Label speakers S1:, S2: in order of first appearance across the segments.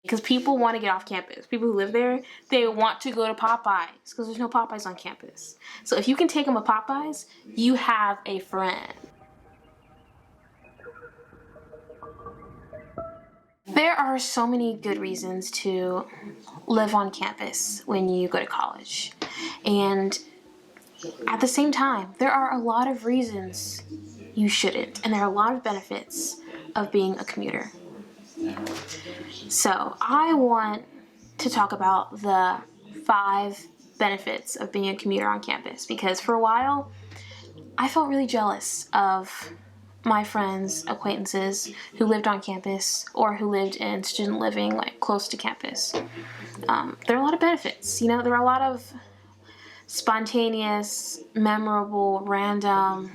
S1: Because people want to get off campus. People who live there, they want to go to Popeyes because there's no Popeyes on campus. So if you can take them to Popeyes, you have a friend. There are so many good reasons to live on campus when you go to college. And at the same time, there are a lot of reasons you shouldn't. And there are a lot of benefits of being a commuter. So I want to talk about the 5 benefits of being a commuter on campus, because for a while I felt really jealous of my friends, acquaintances who lived on campus or who lived in student living like close to campus. There are a lot of benefits. You know, there are a lot of spontaneous, memorable, random,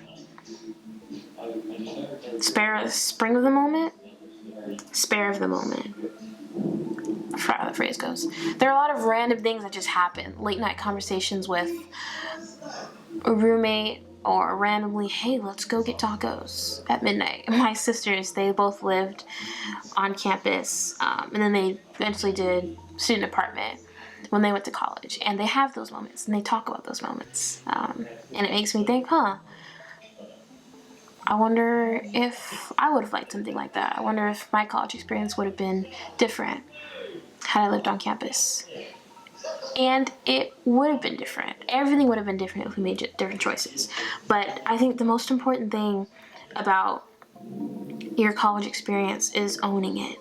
S1: spare of the moment. I forgot how the phrase goes. There are a lot of random things that just happen. Late night conversations with a roommate, or randomly, hey, let's go get tacos at midnight. My sisters, they both lived on campus, and then they eventually did student apartment when they went to college. And they have those moments, and they talk about those moments. And it makes me think, I wonder if I would have liked something like that. I wonder if my college experience would have been different had I lived on campus. And it would have been different. Everything would have been different if we made different choices. But I think the most important thing about your college experience is owning it,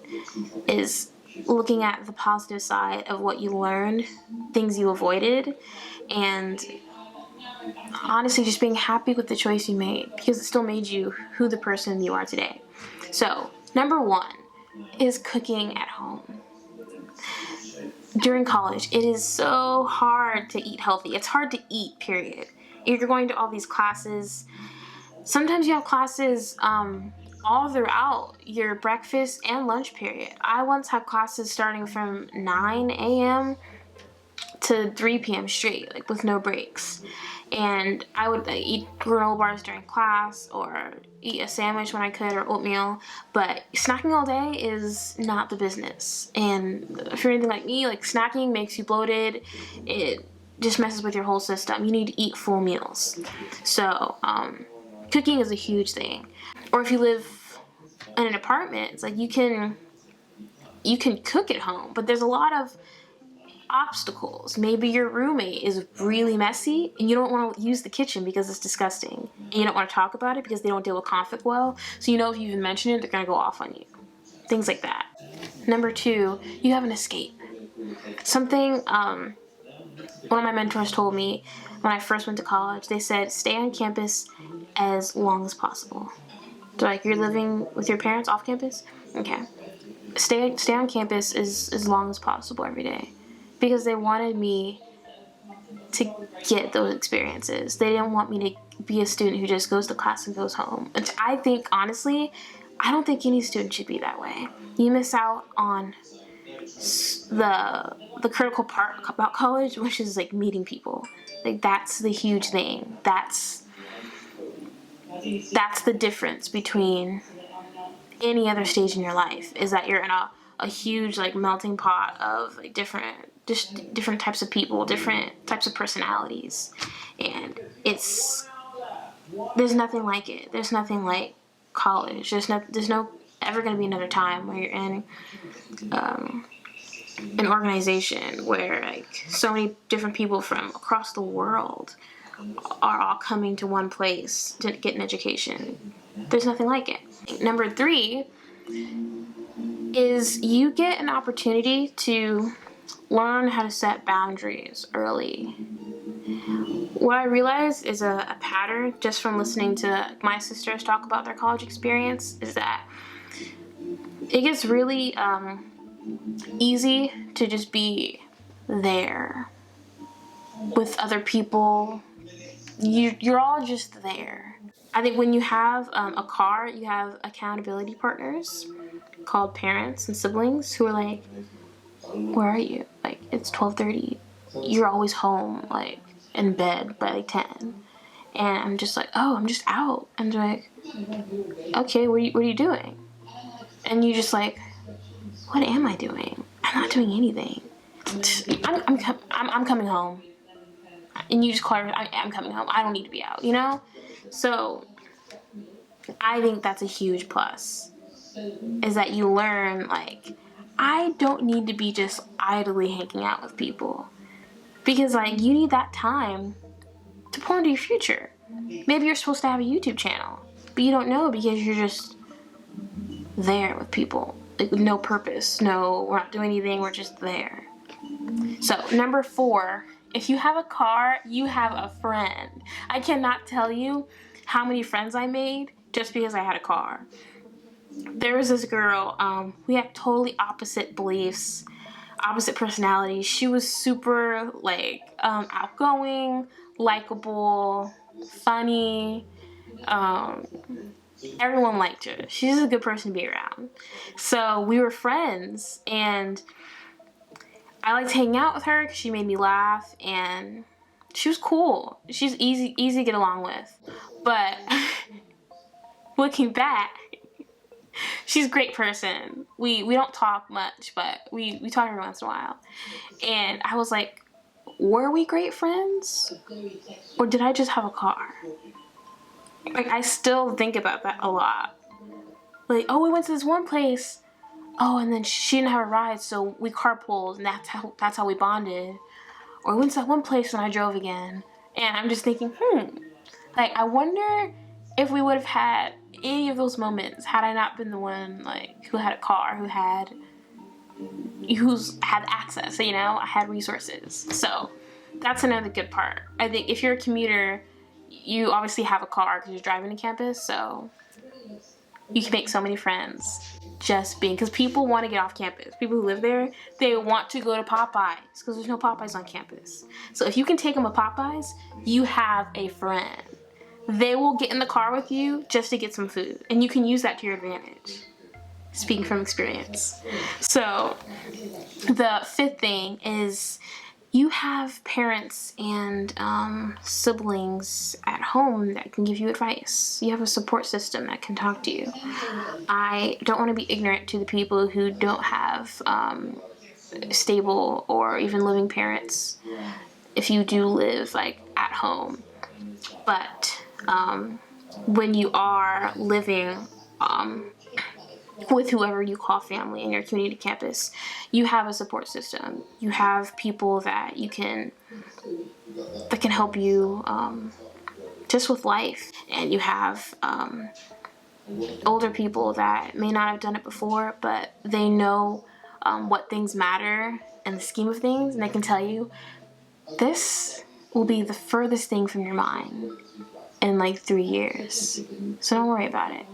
S1: is looking at the positive side of what you learned, things you avoided, and honestly just being happy with the choice you made, because it still made you who the person you are today. So, number 1 is cooking at home. During college, it is so hard to eat healthy. It's hard to eat, period. You're going to all these classes. Sometimes you have classes all throughout your breakfast and lunch period. I once had classes starting from 9 a.m. to 3 p.m. straight, like with no breaks. And I would eat granola bars during class, or eat a sandwich when I could, or oatmeal. But snacking all day is not the business. And if you're anything like me, like snacking makes you bloated. It just messes with your whole system. You need to eat full meals. So cooking is a huge thing. Or if you live in an apartment, it's like you can cook at home, but there's a lot of obstacles. Maybe your roommate is really messy and you don't want to use the kitchen because it's disgusting, and you don't want to talk about it because they don't deal with conflict well, so you know if you even mention it, they're going to go off on you. Things like that. Number 2, you have an escape. Something one of my mentors told me when I first went to college. They said, stay on campus as long as possible. So like, you're living with your parents off campus? Okay. Stay on campus as long as possible every day. Because they wanted me to get those experiences. They didn't want me to be a student who just goes to class and goes home. And I think, honestly, I don't think any student should be that way. You miss out on the critical part about college, which is like meeting people. Like, that's the huge thing. That's the difference between any other stage in your life, is that you're in a huge like melting pot of like different types of people, different types of personalities, and there's nothing like it. There's nothing like college. There's no ever going to be another time where you're in an organization where like so many different people from across the world are all coming to one place to get an education. There's nothing like it. Number 3 is you get an opportunity to learn how to set boundaries early. What I realized is a pattern just from listening to my sisters talk about their college experience is that it gets really easy to just be there with other people. You're all just there. I think when you have a car, you have accountability partners called parents and siblings who are like, where are you? Like, it's 12:30. You're always home, like, in bed by like 10. And I'm just like, oh, I'm just out. And they're like, okay, what are you doing? And you just like, what am I doing? I'm not doing anything. I'm coming home. And you just call her, I'm coming home. I don't need to be out, you know? So I think that's a huge plus, is that you learn, like, I don't need to be just idly hanging out with people. Because, like, you need that time to pour into your future. Maybe you're supposed to have a YouTube channel, but you don't know because you're just there with people. Like, with no purpose. No, we're not doing anything. We're just there. So, number 4, if you have a car, you have a friend. I cannot tell you how many friends I made just because I had a car. There was this girl, we had totally opposite beliefs, opposite personalities. She was super, like, outgoing, likable, funny. Everyone liked her. She's a good person to be around. So we were friends, and I liked hanging out with her because she made me laugh, and she was cool. She's easy to get along with. But looking back, she's a great person. We don't talk much, but we talk every once in a while. And I was like, were we great friends? Or did I just have a car? Like, I still think about that a lot. Like, oh, we went to this one place. Oh, and then she didn't have a ride, so we carpooled, and that's how we bonded. Or we went to that one place and I drove again. And I'm just thinking, like, I wonder if we would have had any of those moments had I not been the one, like, who had a car, who's had access, you know, I had resources. So that's another good part. I think if you're a commuter, you obviously have a car because you're driving to campus, so you can make so many friends just being, because people want to get off campus. People who live there, they want to go to Popeyes because there's no Popeyes on campus. So if you can take them to Popeyes, you have a friend. They will get in the car with you just to get some food, and you can use that to your advantage. Speaking from experience. So the 5th thing is you have parents and siblings at home that can give you advice. You have a support system that can talk to you. I don't want to be ignorant to the people who don't have stable or even living parents if you do live, like, at home. But when you are living with whoever you call family in your community campus, you have a support system. You have people that can help you just with life. And you have older people that may not have done it before, but they know what things matter in the scheme of things, and they can tell you, this will be the furthest thing from your mind in like 3 years. So don't worry about it.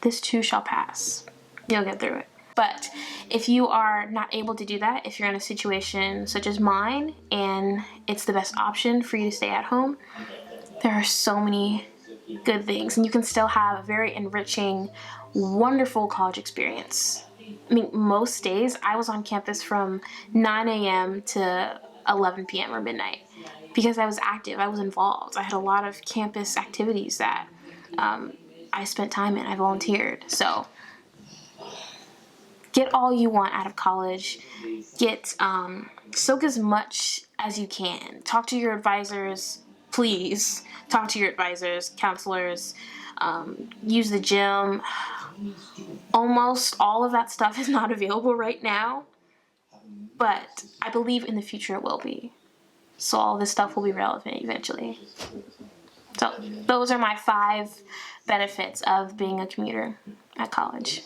S1: This too shall pass. You'll get through it. But if you are not able to do that, if you're in a situation such as mine and it's the best option for you to stay at home, there are so many good things, and you can still have a very enriching, wonderful college experience. I mean, most days I was on campus from 9 a.m. to 11 p.m. or midnight because I was active, I was involved. I had a lot of campus activities that I spent time in, I volunteered. So get all you want out of college. Soak as much as you can. Talk to your advisors, please. Talk to your advisors, counselors, use the gym. Almost all of that stuff is not available right now, but I believe in the future it will be. So all this stuff will be relevant eventually. So those are my 5 benefits of being a commuter at college.